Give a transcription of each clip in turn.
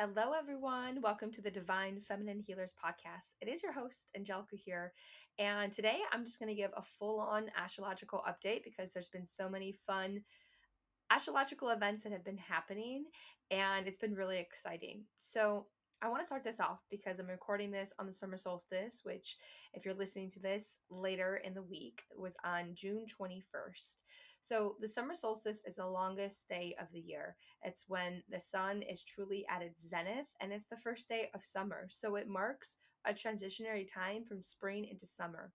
Hello, everyone. Welcome to the Divine Feminine Healers podcast. It is your host, Angelica, here. And today I'm just going to give a full on astrological update because there's been so many fun astrological events that have been happening, and it's been really exciting. So, I want to start this off because I'm recording this on the summer solstice, which, if you're listening to this later in the week, was on June 21st. So, the summer solstice is the longest day of the year. It's when the sun is truly at its zenith, and it's the first day of summer. So, it marks a transitionary time from spring into summer.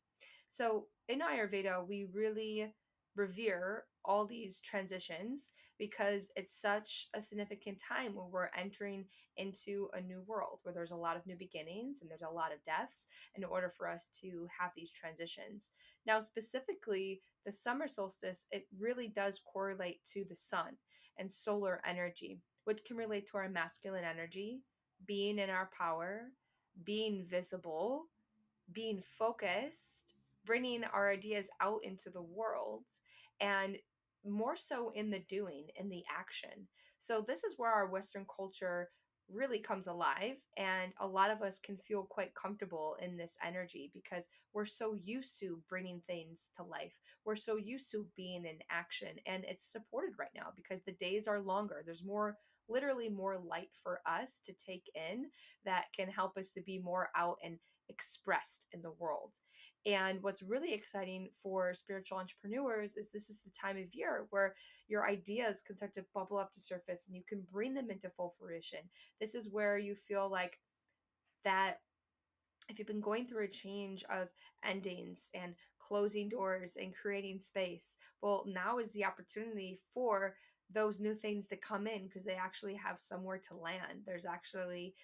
So, in Ayurveda, we really revere all these transitions because it's such a significant time where we're entering into a new world where there's a lot of new beginnings and there's a lot of deaths in order for us to have these transitions. Now, specifically, the summer solstice, it really does correlate to the sun and solar energy, which can relate to our masculine energy, being in our power, being visible, being focused, bringing our ideas out into the world, and more so in the doing, in the action. So, this is where our Western culture really comes alive. And a lot of us can feel quite comfortable in this energy because we're so used to bringing things to life. We're so used to being in action. And it's supported right now because the days are longer. There's more, literally, more light for us to take in that can help us to be more out and expressed in the world. And what's really exciting for spiritual entrepreneurs is this is the time of year where your ideas can start to bubble up to surface and you can bring them into full fruition. This is where you feel like that if you've been going through a change of endings and closing doors and creating space, well, now is the opportunity for those new things to come in because they actually have somewhere to land. There's actually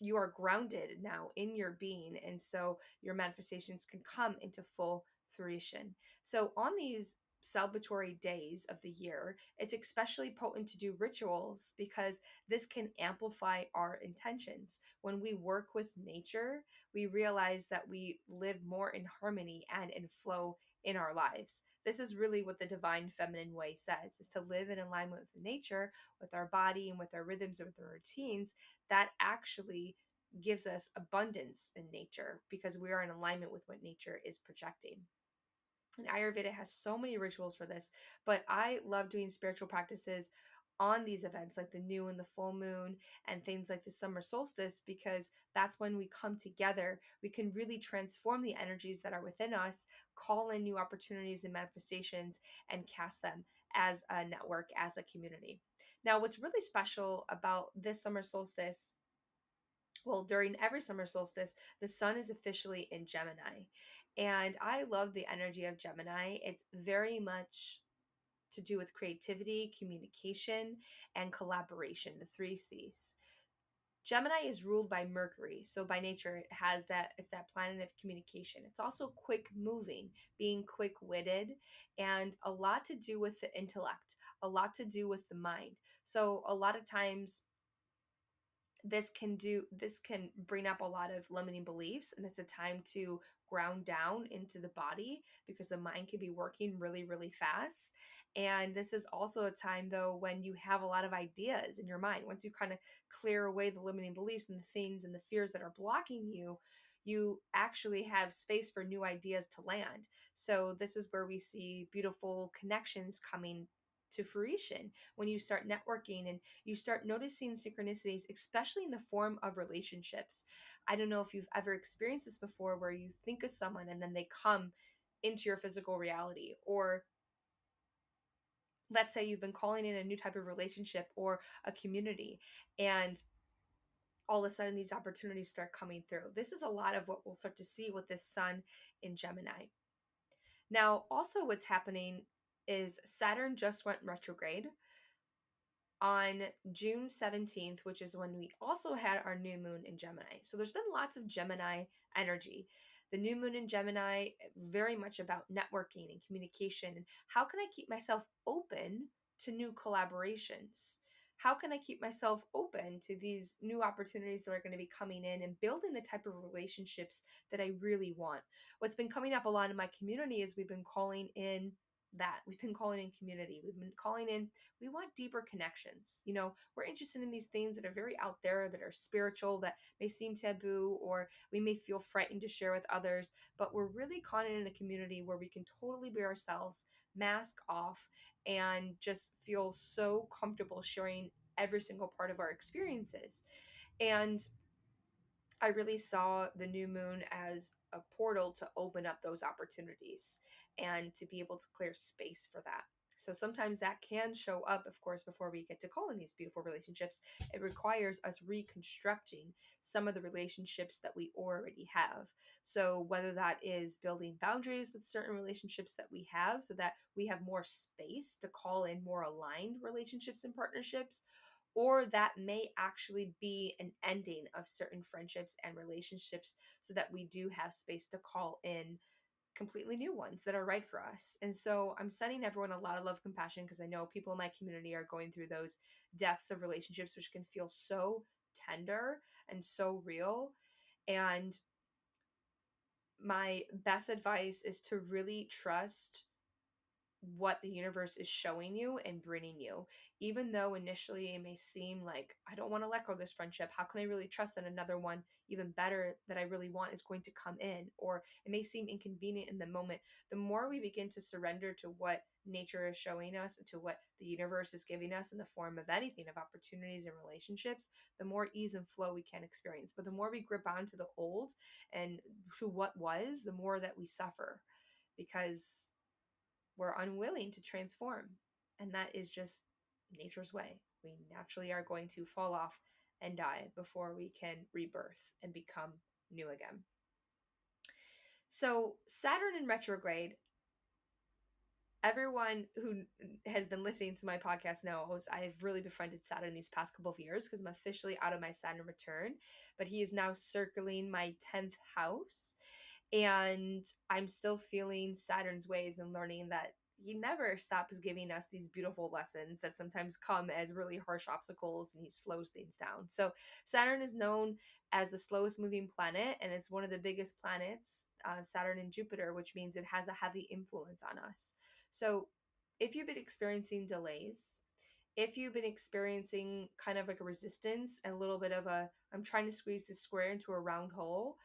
you are grounded now in your being, and so your manifestations can come into full fruition. So on these celebratory days of the year, it's especially potent to do rituals because this can amplify our intentions. When we work with nature, we realize that we live more in harmony and in flow in our lives. This is really what the divine feminine way says, is to live in alignment with nature, with our body and with our rhythms and with our routines. That actually gives us abundance in nature because we are in alignment with what nature is projecting. And Ayurveda has so many rituals for this, but I love doing spiritual practices on these events like the new and the full moon and things like the summer solstice because that's when we come together. We can really transform the energies that are within us, call in new opportunities and manifestations, and cast them as a network, as a community. Now, what's really special about this summer solstice, well, during every summer solstice, the sun is officially in Gemini. And I love the energy of Gemini. It's very much to do with creativity, communication, and collaboration, the three C's. Gemini is ruled by Mercury. So by nature, it has that, it's that planet of communication. It's also quick moving, being quick witted, and a lot to do with the intellect, a lot to do with the mind. So a lot of times, this can bring up a lot of limiting beliefs, and it's a time to ground down into the body because the mind can be working really really fast. And this is also a time though when you have a lot of ideas in your mind. Once you kind of clear away the limiting beliefs and the things and the fears that are blocking you, you actually have space for new ideas to land. So this is where we see beautiful connections coming to fruition when you start networking and you start noticing synchronicities, especially in the form of relationships. I don't know if you've ever experienced this before where you think of someone and then they come into your physical reality. Or let's say you've been calling in a new type of relationship or a community, and all of a sudden these opportunities start coming through. This is a lot of what we'll start to see with this sun in Gemini. Now, also what's happening is Saturn just went retrograde on June 17th, which is when we also had our new moon in Gemini. So there's been lots of Gemini energy. The new moon in Gemini, very much about networking and communication. And how can I keep myself open to new collaborations? How can I keep myself open to these new opportunities that are going to be coming in and building the type of relationships that I really want? What's been coming up a lot in my community is we've been calling in that. We've been calling in community. We've been calling in, we want deeper connections. We're interested in these things that are very out there, that are spiritual, that may seem taboo, or we may feel frightened to share with others, but we're really calling in a community where we can totally be ourselves, mask off, and just feel so comfortable sharing every single part of our experiences. And I really saw the new moon as a portal to open up those opportunities and to be able to clear space for that. So sometimes that can show up, of course, before we get to call in these beautiful relationships. It requires us reconstructing some of the relationships that we already have. So whether that is building boundaries with certain relationships that we have so that we have more space to call in more aligned relationships and partnerships, or that may actually be an ending of certain friendships and relationships so that we do have space to call in completely new ones that are right for us. And so I'm sending everyone a lot of love, compassion, because I know people in my community are going through those deaths of relationships, which can feel so tender and so real. And my best advice is to really trust what the universe is showing you and bringing you. Even though initially it may seem like, I don't want to let go of this friendship. How can I really trust that another one, even better, that I really want, is going to come in? Or it may seem inconvenient in the moment. The more we begin to surrender to what nature is showing us, to what the universe is giving us in the form of anything, of opportunities and relationships, the more ease and flow we can experience. But the more we grip onto the old and to what was, the more that we suffer, because we're unwilling to transform. And that is just nature's way. We naturally are going to fall off and die before we can rebirth and become new again. So, Saturn in retrograde, everyone who has been listening to my podcast knows I've really befriended Saturn these past couple of years because I'm officially out of my Saturn return, but he is now circling my 10th house. And I'm still feeling Saturn's ways and learning that he never stops giving us these beautiful lessons that sometimes come as really harsh obstacles, and he slows things down. So Saturn is known as the slowest moving planet, and it's one of the biggest planets, Saturn and Jupiter, which means it has a heavy influence on us. So if you've been experiencing delays, if you've been experiencing kind of like a resistance and a little bit of a, I'm trying to squeeze this square into a round hole,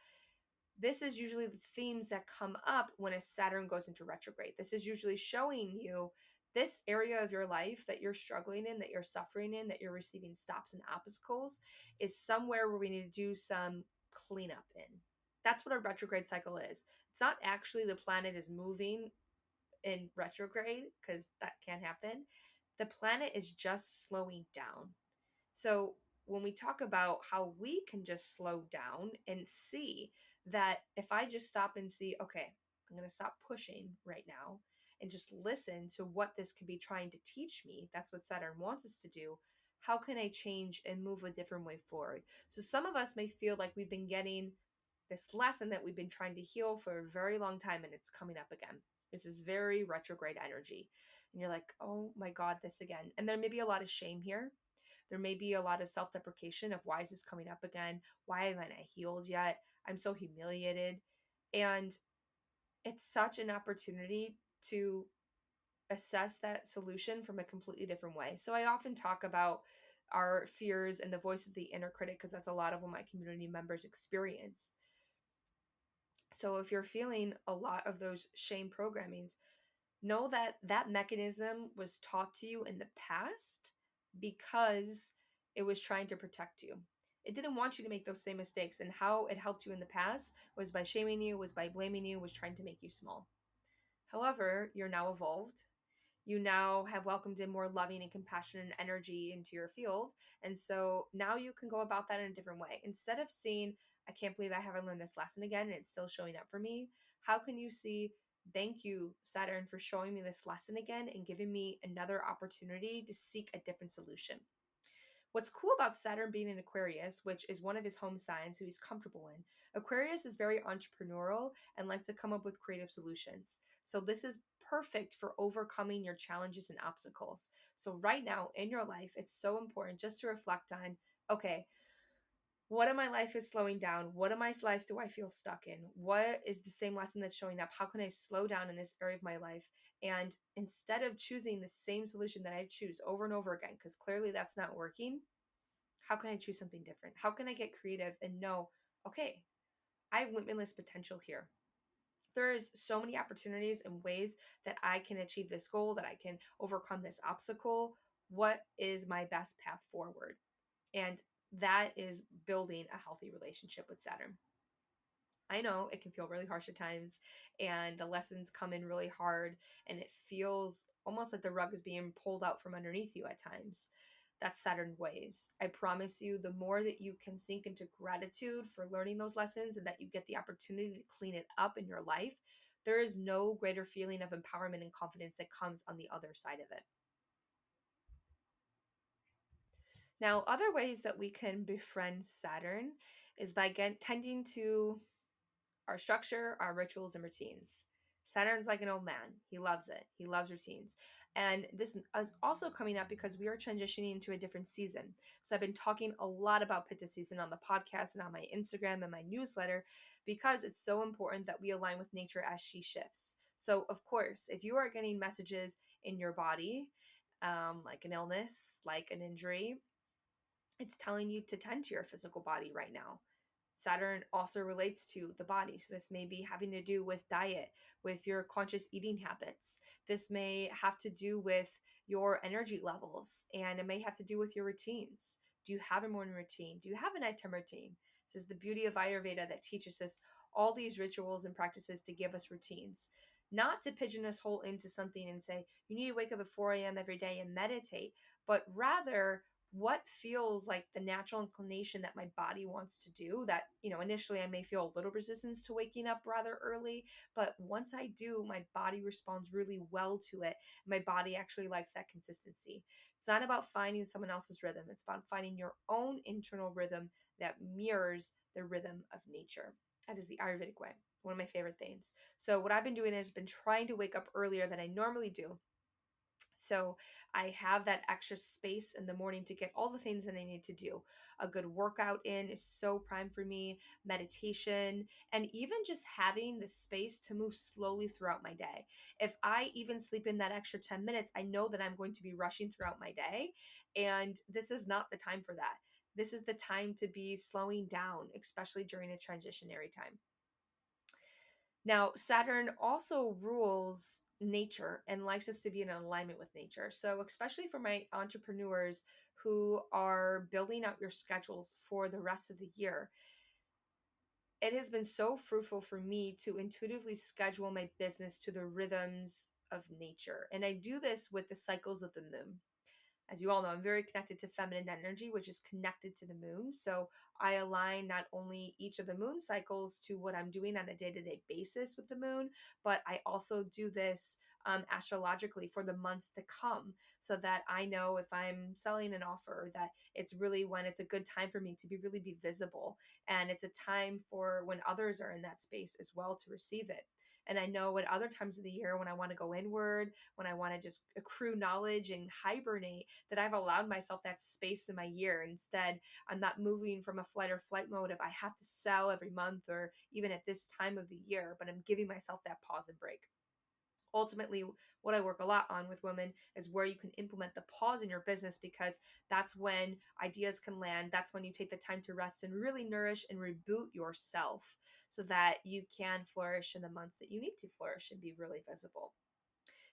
this is usually the themes that come up when a Saturn goes into retrograde. This is usually showing you this area of your life that you're struggling in, that you're suffering in, that you're receiving stops and obstacles, is somewhere where we need to do some cleanup in. That's what a retrograde cycle is. It's not actually the planet is moving in retrograde, because that can happen. The planet is just slowing down. So when we talk about how we can just slow down and see that, if I just stop and see, okay, I'm going to stop pushing right now and just listen to what this could be trying to teach me. That's what Saturn wants us to do. How can I change and move a different way forward? So some of us may feel like we've been getting this lesson that we've been trying to heal for a very long time, and it's coming up again. This is very retrograde energy. And you're like, oh my God, this again. And there may be a lot of shame here. There may be a lot of self-deprecation of, why is this coming up again? Why haven't I healed yet? I'm so humiliated. And it's such an opportunity to assess that solution from a completely different way. So I often talk about our fears and the voice of the inner critic, because that's a lot of what my community members experience. So if you're feeling a lot of those shame programmings, know that that mechanism was taught to you in the past because it was trying to protect you. It didn't want you to make those same mistakes. And how it helped you in the past was by shaming you, was by blaming you, was trying to make you small. However, you're now evolved. You now have welcomed in more loving and compassion and energy into your field. And so now you can go about that in a different way. Instead of seeing, I can't believe I haven't learned this lesson again and it's still showing up for me, how can you see, thank you, Saturn, for showing me this lesson again and giving me another opportunity to seek a different solution? What's cool about Saturn being in Aquarius, which is one of his home signs who he's comfortable in, Aquarius is very entrepreneurial and likes to come up with creative solutions. So this is perfect for overcoming your challenges and obstacles. So right now in your life, it's so important just to reflect on, okay, what in my life is slowing down? What in my life do I feel stuck in? What is the same lesson that's showing up? How can I slow down in this area of my life? And instead of choosing the same solution that I choose over and over again, because clearly that's not working, how can I choose something different? How can I get creative and know, okay, I have limitless potential here. There's so many opportunities and ways that I can achieve this goal, that I can overcome this obstacle. What is my best path forward? And that is building a healthy relationship with Saturn. I know it can feel really harsh at times, and the lessons come in really hard, and it feels almost like the rug is being pulled out from underneath you at times. That's Saturn ways. I promise you, the more that you can sink into gratitude for learning those lessons and that you get the opportunity to clean it up in your life, there is no greater feeling of empowerment and confidence that comes on the other side of it. Now, other ways that we can befriend Saturn is by tending to our structure, our rituals, and routines. Saturn's like an old man. He loves it. He loves routines. And this is also coming up because we are transitioning into a different season. So I've been talking a lot about Pitta season on the podcast and on my Instagram and my newsletter because it's so important that we align with nature as she shifts. So, of course, if you are getting messages in your body, like an illness, like an injury, it's telling you to tend to your physical body right now. Saturn also relates to the body. So this may be having to do with diet, with your conscious eating habits. This may have to do with your energy levels, and it may have to do with your routines. Do you have a morning routine? Do you have a nighttime routine? This is the beauty of Ayurveda that teaches us all these rituals and practices to give us routines, not to pigeon us whole into something and say, you need to wake up at 4 a.m. every day and meditate, but rather what feels like the natural inclination that my body wants to do. That, initially I may feel a little resistance to waking up rather early, but once I do, my body responds really well to it. My body actually likes that consistency. It's not about finding someone else's rhythm, it's about finding your own internal rhythm that mirrors the rhythm of nature. That is the Ayurvedic way, one of my favorite things. So what I've been doing is been trying to wake up earlier than I normally do, so I have that extra space in the morning to get all the things that I need to do. A good workout in is so prime for me, meditation, and even just having the space to move slowly throughout my day. If I even sleep in that extra 10 minutes, I know that I'm going to be rushing throughout my day. And this is not the time for that. This is the time to be slowing down, especially during a transitionary time. Now, Saturn also rules nature and likes us to be in alignment with nature. So, especially for my entrepreneurs who are building out your schedules for the rest of the year, it has been so fruitful for me to intuitively schedule my business to the rhythms of nature. And I do this with the cycles of the moon. As you all know, I'm very connected to feminine energy, which is connected to the moon. So I align not only each of the moon cycles to what I'm doing on a day to day basis with the moon, but I also do this astrologically for the months to come so that I know if I'm selling an offer that it's really when it's a good time for me to be visible. And it's a time for when others are in that space as well to receive it. And I know at other times of the year when I want to go inward, when I want to just accrue knowledge and hibernate, that I've allowed myself that space in my year. Instead, I'm not moving from a flight or flight mode of I have to sell every month or even at this time of the year, but I'm giving myself that pause and break. Ultimately, what I work a lot on with women is where you can implement the pause in your business, because that's when ideas can land. That's when you take the time to rest and really nourish and reboot yourself so that you can flourish in the months that you need to flourish and be really visible.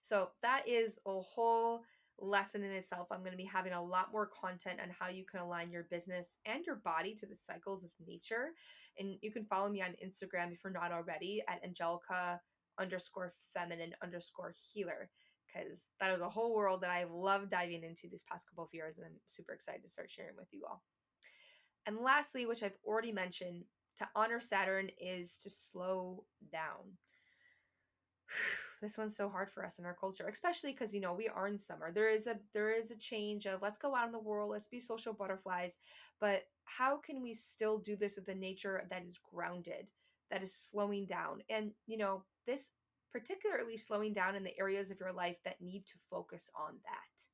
So that is a whole lesson in itself. I'm going to be having a lot more content on how you can align your business and your body to the cycles of nature. And you can follow me on Instagram if you're not already at Angelica_feminine_healer, because that is a whole world that I've loved diving into these past couple of years. And I'm super excited to start sharing with you all. And lastly, which I've already mentioned, to honor Saturn is to slow down. This one's so hard for us in our culture, especially because we are in summer. There is a change of let's go out in the world, let's be social butterflies, but how can we still do this with a nature that is grounded, that is slowing down, and this particularly slowing down in the areas of your life that need to focus on that.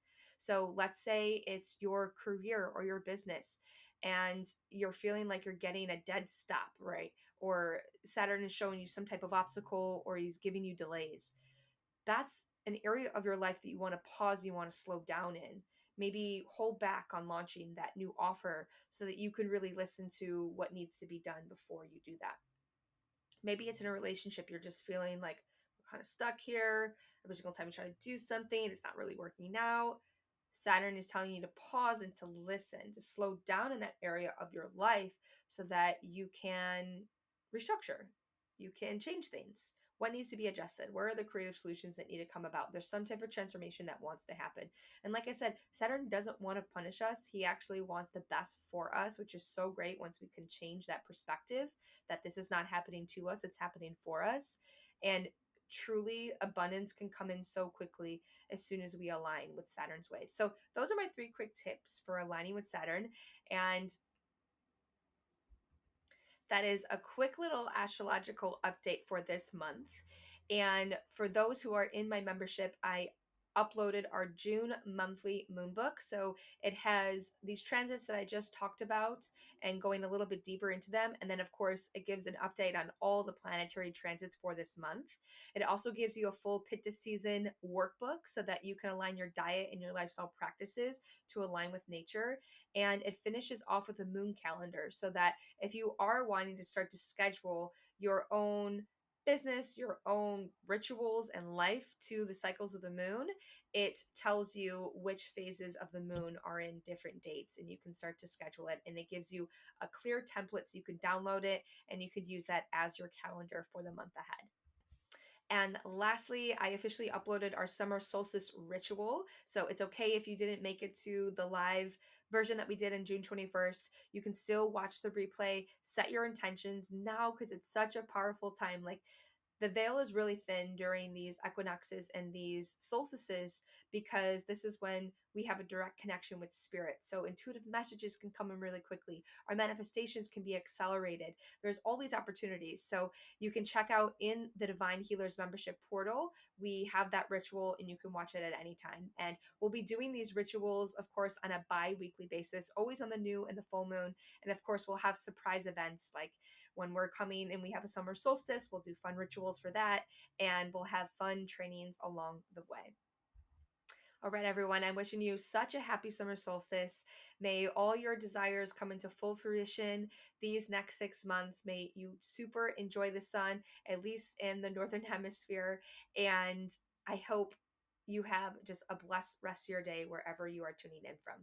So let's say it's your career or your business, and you're feeling like you're getting a dead stop, right? Or Saturn is showing you some type of obstacle, or he's giving you delays. That's an area of your life that you want to pause, you want to slow down in. Maybe hold back on launching that new offer so that you can really listen to what needs to be done before you do that. Maybe it's in a relationship, you're just feeling like we're kind of stuck here. Every single time you try to do something, it's not really working out. Saturn is telling you to pause and to listen, to slow down in that area of your life so that you can restructure, you can change things. What needs to be adjusted? Where are the creative solutions that need to come about? There's some type of transformation that wants to happen. And like I said, Saturn doesn't want to punish us. He actually wants the best for us, which is so great once we can change that perspective that this is not happening to us, it's happening for us. And truly, abundance can come in so quickly as soon as we align with Saturn's ways. So, those are my 3 quick tips for aligning with Saturn. And that is a quick little astrological update for this month. And for those who are in my membership, I uploaded our June monthly moon book. So it has these transits that I just talked about and going a little bit deeper into them. And then, of course, it gives an update on all the planetary transits for this month. It also gives you a full Pitta season workbook so that you can align your diet and your lifestyle practices to align with nature. And it finishes off with a moon calendar so that if you are wanting to start to schedule your own business, your own rituals and life to the cycles of the moon, it tells you which phases of the moon are in different dates and you can start to schedule it. And it gives you a clear template so you can download it and you could use that as your calendar for the month ahead. And lastly, I officially uploaded our summer solstice ritual. So it's okay if you didn't make it to the live version that we did on June 21st. You can still watch the replay, set your intentions now because it's such a powerful time. Like, the veil is really thin during these equinoxes and these solstices because this is when we have a direct connection with spirit. So intuitive messages can come in really quickly. Our manifestations can be accelerated. There's all these opportunities. So you can check out in the Divine Healers membership portal. We have that ritual and you can watch it at any time. And we'll be doing these rituals, of course, on a bi-weekly basis, always on the new and the full moon. And of course, we'll have surprise events like when we're coming and we have a summer solstice, we'll do fun rituals for that, and we'll have fun trainings along the way. All right, everyone, I'm wishing you such a happy summer solstice. May all your desires come into full fruition these next 6 months. May you super enjoy the sun, at least in the Northern Hemisphere. And I hope you have just a blessed rest of your day wherever you are tuning in from.